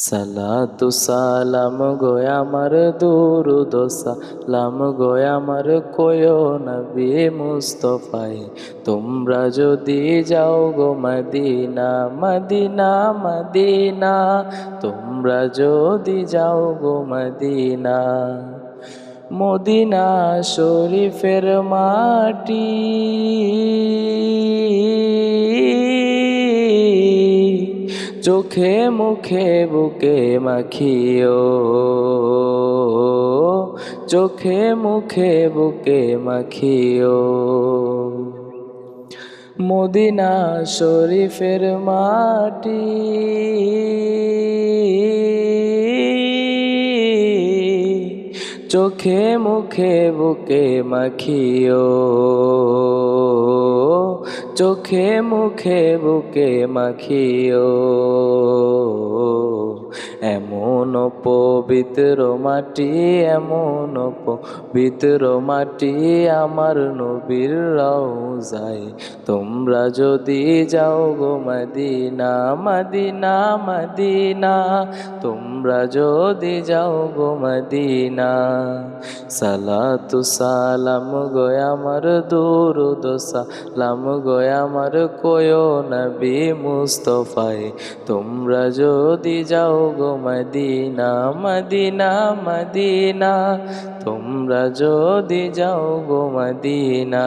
সালাতু সালাম গো আমার দুরুদ সালাম গো আমার কোয়ো নবী মুস্তফায়। তোমরা যদি যাও গো মদিনা মদিনা মদিনা, তোমরা যদি যাও গো মদিনা। মদিনা শরীফের মাটি চোখে মুখে বুকে মাখিও, চোখে মুখে বুকে মাখিও। মদিনা শরীফের মাটি চোখে মুখে বুকে মাখিও, চোখে মুখে বুকে মাখিও। এমন পবিত্র মাটি, এমন পবিত্র মাটি আমার নবীর রওজায়। তোমরা যদি যাও গো মদিনা মদিনা মদিনা, তোমরা যদি যাও গো মদিনা। সালাতু সালাম গো আমার দুরুদ সালাম গো আমার কোয়ো নবী মুস্তফায়। তোমরা যদি যাও গো মদিনা মদিনা মদিনা, তোমরা যদি যাও গো মদিনা।